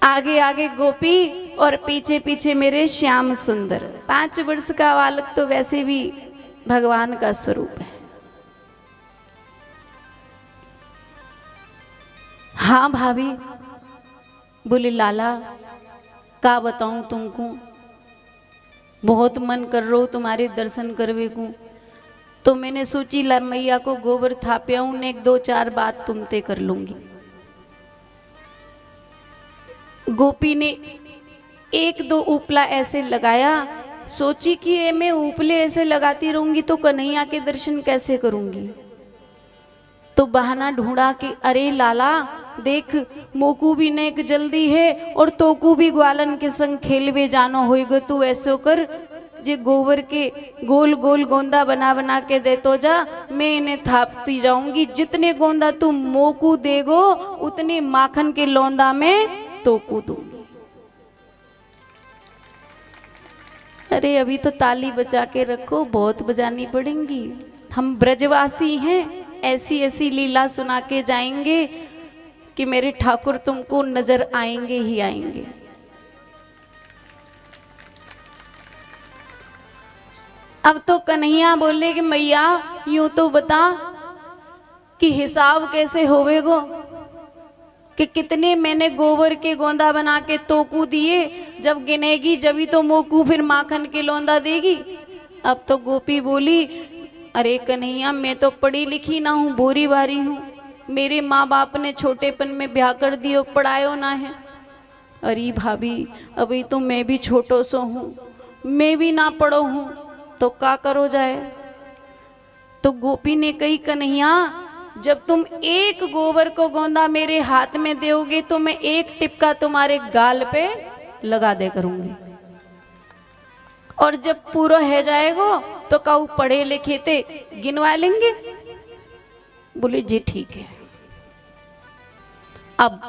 आगे आगे गोपी और पीछे पीछे मेरे श्याम सुंदर। 5 वर्ष का बालक तो वैसे भी भगवान का स्वरूप है। हाँ भाभी। बोले लाला का बताऊं तुमको, बहुत मन कर रो तुम्हारे दर्शन करवे को, तो मैंने सोची ला मैया को गोबर थापे आऊं ने 1-2-4 बात तुमते कर लूंगी। गोपी ने 1-2 उपला ऐसे लगाया, सोची कि ये मैं उपले ऐसे लगाती रहूंगी तो कन्हैया के दर्शन कैसे करूंगी। तो बहाना ढूंढा कि अरे लाला देख, मोकू भी नेक जल्दी है और तोकू भी ग्वालन के संग खेलवे जानो होएगो। तू ऐसो कर, जे गोबर के गोल गोल गोंदा बना बना के दे तो जा, मैं इन्हें थापती जाऊंगी। जितने गोंदा तू मोकू देगो उतने माखन के लौंदा में तोकू दूंगी। अरे अभी तो ताली बजा के रखो, बहुत बजानी पड़ेंगी। हम ब्रजवासी हैं, ऐसी ऐसी लीला सुना के जाएंगे कि मेरे ठाकुर तुमको नजर आएंगे ही आएंगे। अब तो कन्हैया बोले कि मैया यूं तो बता कि हिसाब कैसे होवेगो, कि कितने मैंने गोबर के गोंदा बना के तोकू दिए, जब गिनेगी जभी तो मोकू फिर माखन के लौंदा देगी। अब तो गोपी बोली अरे कन्हैया मैं तो पढ़ी लिखी ना हूँ, बोरी बारी हूँ, मेरे माँ बाप ने छोटेपन में ब्याह कर दियो, पढ़ायो ना है। अरे भाभी अभी तो मैं भी छोटो सो हूँ, मैं भी ना पढ़ो हूँ, तो का करो जाए। तो गोपी ने कही कन्हैया जब तुम एक गोबर को गोंदा मेरे हाथ में दोगे तो मैं एक टिपका तुम्हारे गाल पे लगा दे करूंगी, और जब पूरा है जाएगा तो कहू पढ़े लिखे थे गिनवा लेंगे। बोले जी ठीक है। अब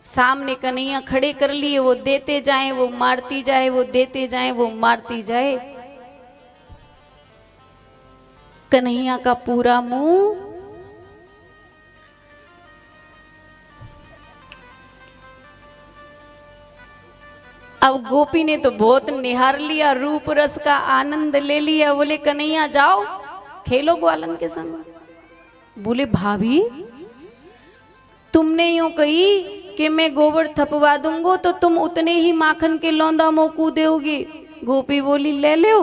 सामने कन्हैया खड़े कर लिए, वो देते जाए वो मारती जाए, वो देते जाए वो मारती जाए। कन्हैया का पूरा मुंह अब गोपी ने तो बहुत निहार लिया, रूप रस का आनंद ले लिया। बोले कन्हैया जाओ खेलो ग्वालन के संग। बोले भाभी तुमने यूं कही कि मैं गोबर थपवा दूंगो तो तुम उतने ही माखन के लौंदा मोकू दोगे। गोपी बोली ले लो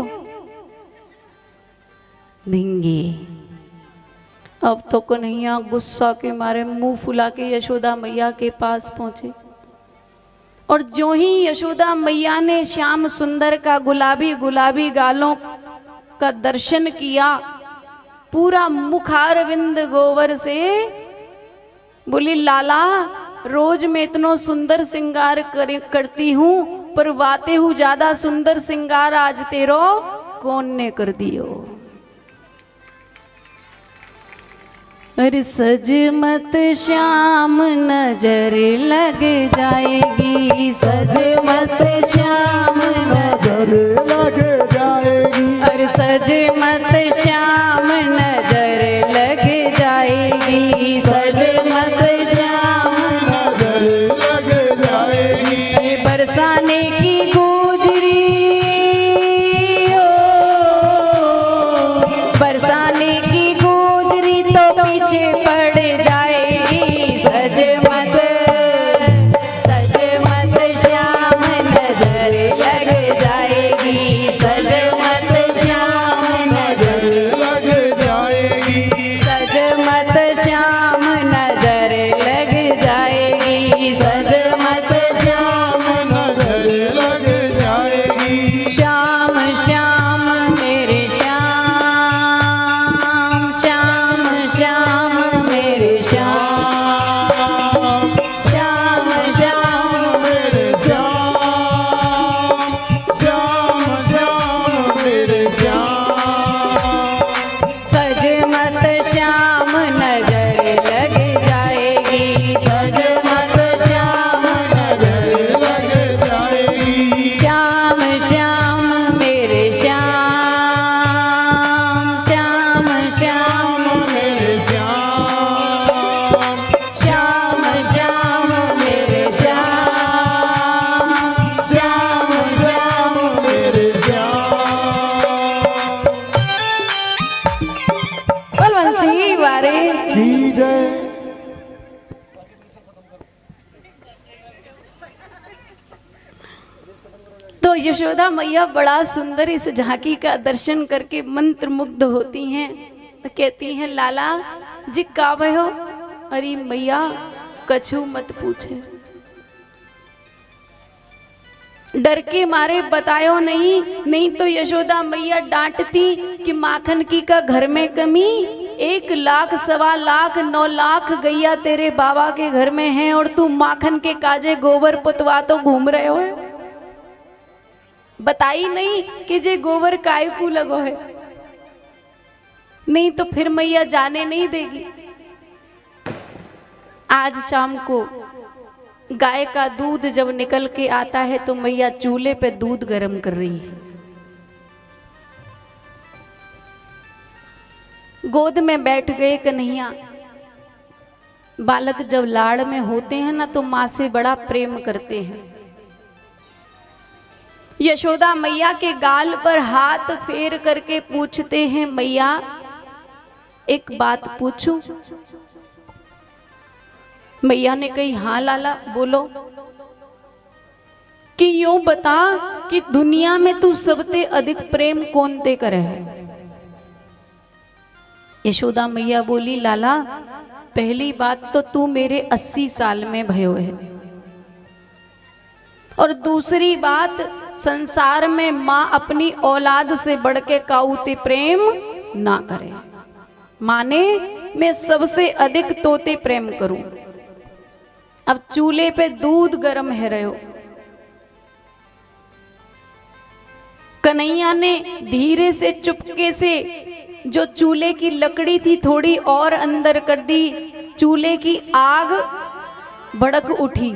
देंगे। अब तो कन्हैया गुस्सा के मारे मुंह फुला के यशोदा मैया के पास पहुंचे, और जो ही यशोदा मैया ने श्याम सुंदर का गुलाबी गुलाबी गालों का दर्शन किया, पूरा मुखारविंद गोबर से, बोली लाला रोज मैं इतना सुंदर श्रृंगार करती हूँ, पर वाते हूँ ज्यादा सुंदर श्रृंगार आज तेरो कौन ने कर दियो। अरे सज मत श्याम नजर लग जाएगी, सज मत श्याम नजर लग जाएगी। अरे सज मत श्याम नजर लग जाएगी, सज मत श्याम नजर लग जाएगी। बरसाने की गुजरी ओ, बरसाने की पीछे पड़ जाएगी। सज मत श्याम यशोदा मैया बड़ा सुंदर इस झांकी का दर्शन करके मंत्र मुग्ध होती हैं। तो कहती हैं लाला जी का भयो? अरे मैया कछु मत पूछे, डर के मारे बतायो नहीं, नहीं तो यशोदा मैया डांटती कि माखन की का घर में कमी, 1 लाख 1.25 लाख 9 लाख गैया तेरे बाबा के घर में हैं और तू माखन के काजे गोबर पुतवा तो घूम रहे हो। बताई नहीं कि जे गोबर काय को लगो है, नहीं तो फिर मैया जाने नहीं देगी। आज शाम को गाय का दूध जब निकल के आता है तो मैया चूल्हे पे दूध गर्म कर रही है। गोद में बैठ गए कन्हैया। बालक जब लाड़ में होते हैं ना तो माँ से बड़ा प्रेम करते हैं। यशोदा मैया के गाल पर हाथ फेर करके पूछते हैं मैया एक बात पूछूं? मैया ने कही हाँ लाला बोलो। कि यूं बता कि दुनिया में तू सबसे अधिक प्रेम कौन ते करे है? यशोदा मैया बोली लाला पहली बात तो तू मेरे 80 साल में भयो है, और दूसरी बात संसार में माँ अपनी औलाद से बढ़ के काउते प्रेम ना करे। माने मैं सबसे अधिक तोते प्रेम करूं। अब चूल्हे पे दूध गर्म है रहे हो। कन्हैया ने धीरे से चुपके से जो चूल्हे की लकड़ी थी थोड़ी और अंदर कर दी। चूल्हे की आग भड़क उठी।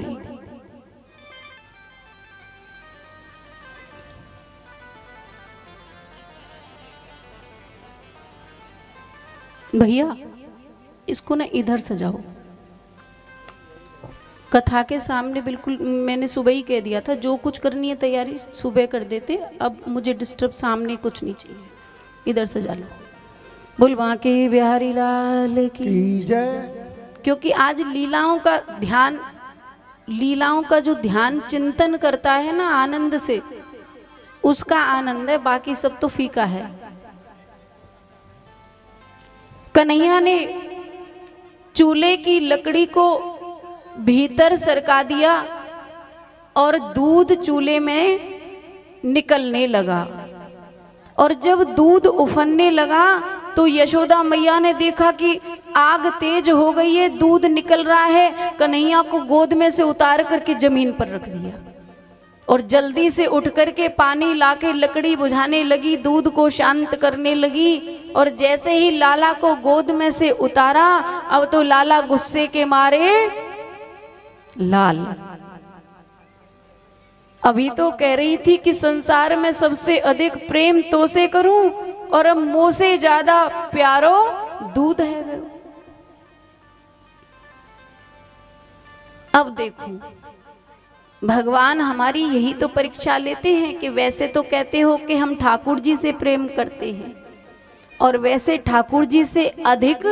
भैया इसको ना इधर सजाओ। कथा के सामने बिल्कुल मैंने सुबह ही कह दिया था जो कुछ करनी है तैयारी सुबह कर देते। अब मुझे डिस्टर्ब सामने कुछ नहीं चाहिए, इधर सजा लो। बोल बांके बिहारी लाल की जय। क्योंकि आज लीलाओं का ध्यान, लीलाओं का जो ध्यान चिंतन करता है ना आनंद से, उसका आनंद है, बाकी सब तो फीका है। कन्हैया ने चूल्हे की लकड़ी को भीतर सरका दिया और दूध चूल्हे में निकलने लगा। और जब दूध उफनने लगा तो यशोदा मैया ने देखा कि आग तेज हो गई है, दूध निकल रहा है। कन्हैया को गोद में से उतार करके जमीन पर रख दिया और जल्दी से उठ करके पानी लाके लकड़ी बुझाने लगी, दूध को शांत करने लगी। और जैसे ही लाला को गोद में से उतारा, अब तो लाला गुस्से के मारे लाल। अभी तो कह रही थी कि संसार में सबसे अधिक प्रेम तो से करूं, और अब मोह से ज्यादा प्यारो दूध है। अब देखो भगवान हमारी यही तो परीक्षा लेते हैं कि वैसे तो कहते हो कि हम ठाकुर जी से प्रेम करते हैं, और वैसे ठाकुर जी से अधिक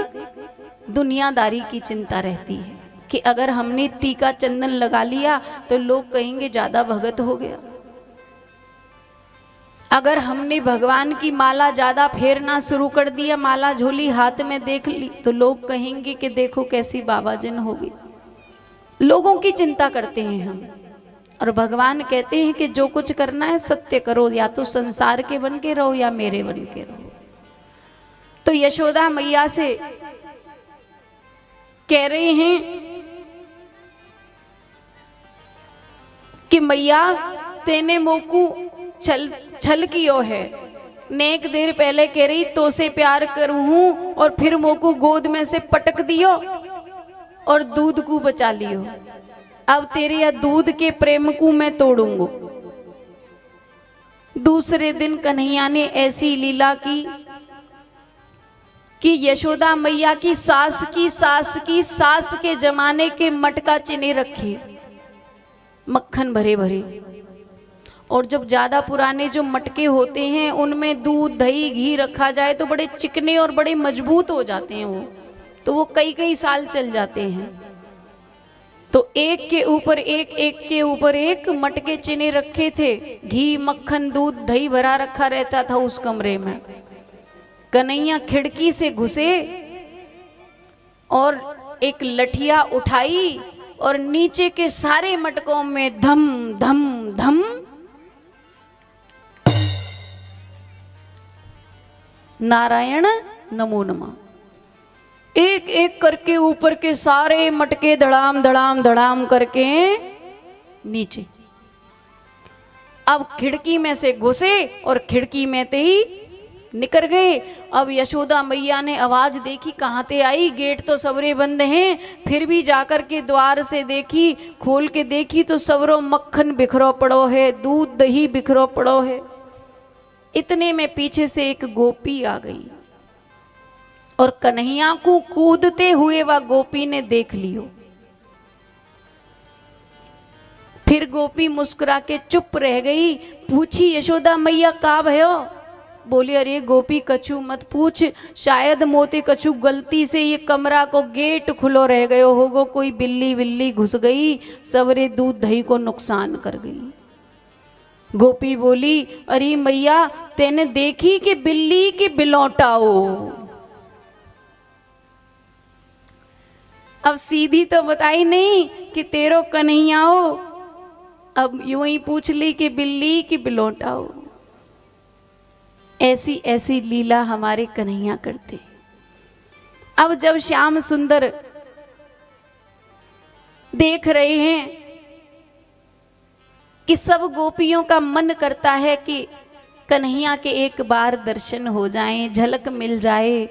दुनियादारी की चिंता रहती है कि अगर हमने टीका चंदन लगा लिया तो लोग कहेंगे ज्यादा भगत हो गया। अगर हमने भगवान की माला ज्यादा फेरना शुरू कर दिया, माला झोली हाथ में देख ली, तो लोग कहेंगे कि देखो कैसी बाबाजन होगी। लोगों की चिंता करते हैं हम, और भगवान कहते हैं कि जो कुछ करना है सत्य करो, या तो संसार के बन के रहो या मेरे बन के रहो। तो यशोदा मैया से कह रहे हैं कि मैया तेने मोकू छल कियो है। नेक देर पहले कह रही तो से प्यार करूं, और फिर मोकू गोद में से पटक दियो और दूध को बचा लियो। अब तेरे या दूध के प्रेम को मैं तोड़ूंगा। दूसरे दिन कन्हैया ने ऐसी लीला की कि यशोदा मैया की सास के जमाने के मटका चिने रखे, मक्खन भरे भरे। और जब ज्यादा पुराने जो मटके होते हैं उनमें दूध दही घी रखा जाए तो बड़े चिकने और बड़े मजबूत हो जाते हैं वो, तो वो कई कई साल चल जाते हैं। तो एक के ऊपर एक, एक के ऊपर एक मटके चीनी रखे थे, घी मक्खन दूध दही भरा रखा रहता था उस कमरे में। कन्हैया खिड़की से घुसे और एक लठिया उठाई और नीचे के सारे मटकों में धम धम धम नारायण नमो नमः, एक एक करके ऊपर के सारे मटके धड़ाम धड़ाम धड़ाम करके नीचे। अब खिड़की में से घुसे और खिड़की में ते ही निकल गए। अब यशोदा मैया ने आवाज देखी कहाँ ते आई, गेट तो सबरे बंद हैं, फिर भी जाकर के द्वार से देखी, खोल के देखी तो सबरो मक्खन बिखरो पड़ो है, दूध दही बिखरो पड़ो है। इतने में पीछे से एक गोपी आ गई और कन्हैया को कूदते हुए वह गोपी ने देख लियो। फिर गोपी मुस्कुरा के चुप रह गई। पूछी यशोदा मैया का भयो? बोली अरे गोपी कछु मत पूछ, शायद मोते कछु गलती से ये कमरा को गेट खुलो रह गयो होगो, कोई बिल्ली बिल्ली घुस गई, सबरे दूध दही को नुकसान कर गई। गोपी बोली अरे मैया तेने देखी कि बिल्ली की बिलौटाओ। अब सीधी तो बताई नहीं कि तेरो कन्हैयाओ, अब यूं ही पूछ ली कि बिल्ली की बिलौटाओ। ऐसी ऐसी लीला हमारे कन्हैया करते। अब जब श्याम सुंदर देख रहे हैं कि सब गोपियों का मन करता है कि कन्हैया के एक बार दर्शन हो जाएं, झलक मिल जाए,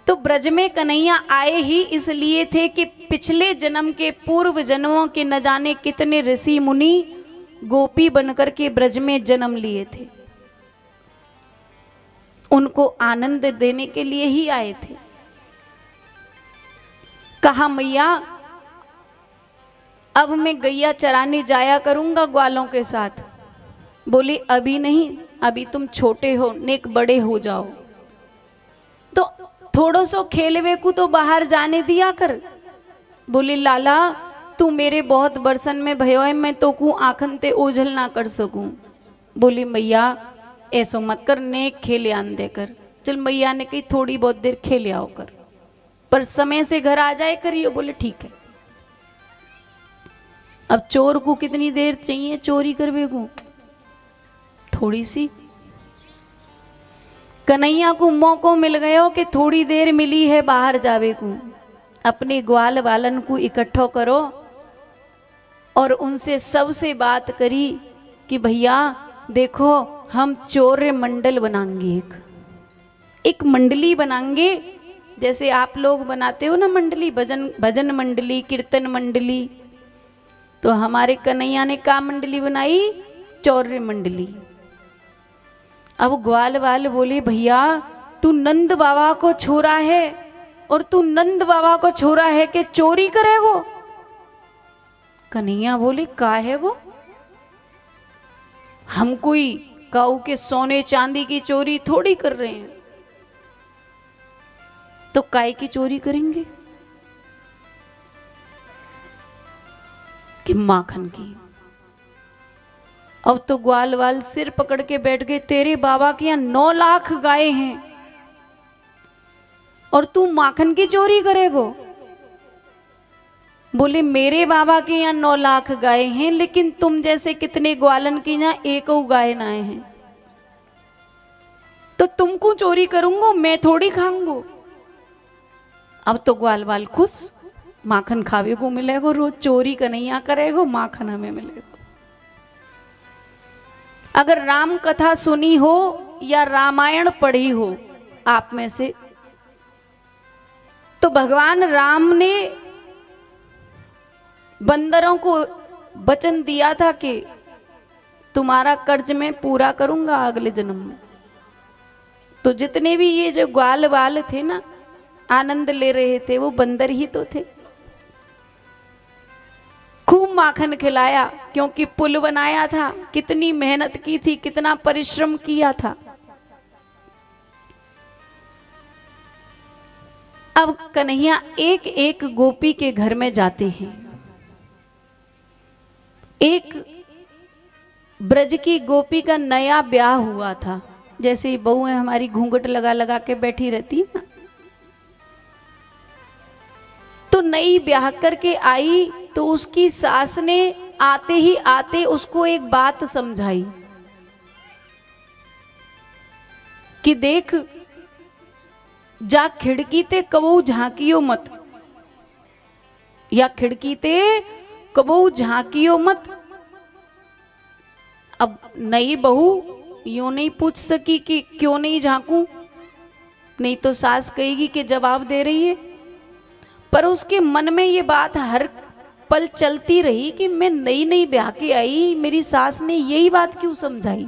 तो ब्रज में कन्हैया आए ही इसलिए थे कि पिछले जन्म के पूर्व जन्मों के न जाने कितने ऋषि मुनि गोपी बनकर के ब्रज में जन्म लिए थे, उनको आनंद देने के लिए ही आए थे। कहा मैया अब मैं गैया चराने जाया करूंगा ग्वालों के साथ। बोली अभी नहीं, अभी तुम छोटे हो, नेक बड़े हो जाओ तो थोड़ो सो खेलवे को तो बाहर जाने दिया कर। बोली लाला तू मेरे बहुत बरसन में भयो है, मैं तो को आखन ते ओझल ना कर सकूं। बोली मैया ऐसो मत कर, नेक खेले आन देकर। चल मैया ने कही थोड़ी बहुत देर खेले आओ कर, पर समय से घर आ जाए करियो। बोले ठीक है। अब चोर को कितनी देर चाहिए चोरी करवे को? थोड़ी सी। कन्हैया को मौको मिल गयो कि थोड़ी देर मिली है बाहर जावे को, अपने ग्वाल वालन को इकट्ठो करो और उनसे सबसे बात करी कि भैया देखो हम चोर मंडल बनाएंगे, एक मंडली बनाएंगे, जैसे आप लोग बनाते हो ना मंडली, भजन मंडली, कीर्तन मंडली, तो हमारे कन्हैया ने का मंडली बनाई? चौर्य मंडली। अब ग्वाल वाल बोले भैया तू नंद बाबा को छोरा है और तू नंद बाबा को छोरा है कि चोरी करेगो? कन्हैया बोले का है गो, हम कोई काऊ के सोने चांदी की चोरी थोड़ी कर रहे हैं, तो काय की चोरी करेंगे? कि माखन की। अब तो ग्वाल वाल सिर पकड़ के बैठ गए, तेरे बाबा के यहाँ 9 लाख गाय हैं और तू माखन की चोरी करेगो? बोले मेरे बाबा के यहाँ 9 लाख गाय हैं, लेकिन तुम जैसे कितने ग्वालन के यहाँ एक गाय ना हैं, तो तुमको चोरी करूंगो, मैं थोड़ी खाऊंगो। अब तो ग्वाल वाल खुश, माखन खावे को मिलेगो, रोज चोरी कन्हैया करेगो, माखन हमें मिलेगो। अगर राम कथा सुनी हो या रामायण पढ़ी हो आप में से, तो भगवान राम ने बंदरों को वचन दिया था कि तुम्हारा कर्ज मैं पूरा करूंगा अगले जन्म में। तो जितने भी ये जो ग्वाल वाल थे ना आनंद ले रहे थे, वो बंदर ही तो थे। खूब माखन खिलाया, क्योंकि पुल बनाया था, कितनी मेहनत की थी, कितना परिश्रम किया था। अब कन्हैया एक एक गोपी के घर में जाते हैं एक ब्रज की गोपी का नया ब्याह हुआ था, जैसे बहुएं हमारी घूंघट लगा लगा के बैठी रहती है ना, तो नई ब्याह करके आई तो उसकी सास ने आते ही आते उसको एक बात समझाई कि देख, जा खिड़की ते कबू झांकियो मत, या खिड़की ते कबू झांकियो मत। अब नई बहू यूं नहीं पूछ सकी कि क्यों नहीं झांकूं, नहीं तो सास कहेगी कि जवाब दे रही है। पर उसके मन में ये बात हर पल चलती रही कि मैं नई नई ब्याह के आई, मेरी सास ने यही बात क्यों समझाई।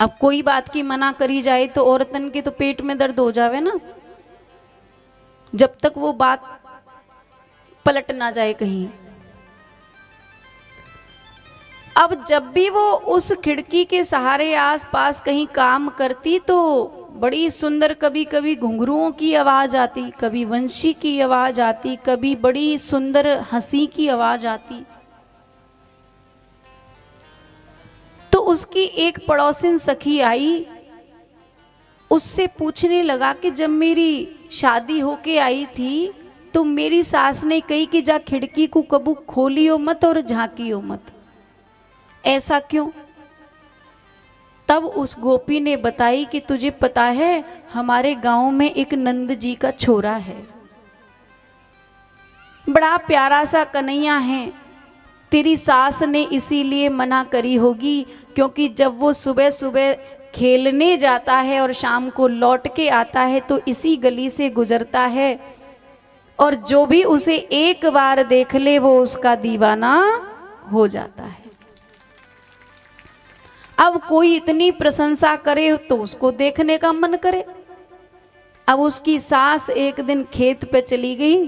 अब कोई बात की मना करी जाए तो औरतन के तो पेट में दर्द हो जावे ना, जब तक वो बात पलट ना जाए कहीं। अब जब भी वो उस खिड़की के सहारे आसपास कहीं काम करती तो बड़ी सुंदर, कभी कभी घुंघरुओं की आवाज आती, कभी वंशी की आवाज आती, कभी बड़ी सुंदर हंसी की आवाज आती। तो उसकी एक पड़ोसिन सखी आई, उससे पूछने लगा कि जब मेरी शादी होके आई थी तो मेरी सास ने कही कि जा खिड़की को कबू खोलियो मत और झांकियो मत, ऐसा क्यों। तब उस गोपी ने बताई कि तुझे पता है, हमारे गांव में एक नंद जी का छोरा है, बड़ा प्यारा सा कन्हैया है, तेरी सास ने इसीलिए मना करी होगी, क्योंकि जब वो सुबह सुबह खेलने जाता है और शाम को लौट के आता है तो इसी गली से गुजरता है, और जो भी उसे एक बार देख ले वो उसका दीवाना हो जाता है। अब कोई इतनी प्रशंसा करे तो उसको देखने का मन करे। अब उसकी सास एक दिन खेत पे चली गई,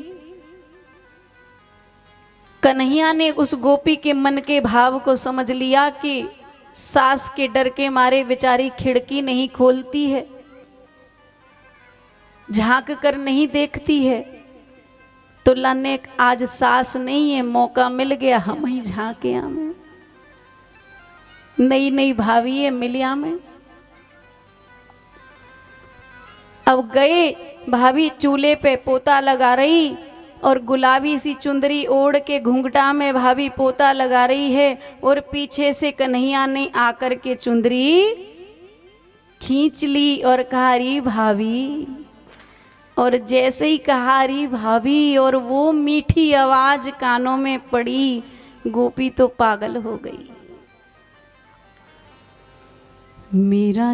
कन्हैया ने उस गोपी के मन के भाव को समझ लिया कि सास के डर के मारे बेचारी खिड़की नहीं खोलती है, झांक कर नहीं देखती है, तो लाने आज सास नहीं है, मौका मिल गया, हम ही झांके हमें, नई नई भाभी है मिलिया में। अब गए, भाभी चूल्हे पे पोता लगा रही और गुलाबी सी चुंदरी ओढ़ के घूंघटा में भाभी पोता लगा रही है, और पीछे से कन्हैया ने आकर के चुंदरी खींच ली और कहा री भाभी, और जैसे ही कहा री भाभी और वो मीठी आवाज कानों में पड़ी, गोपी तो पागल हो गई। मेरा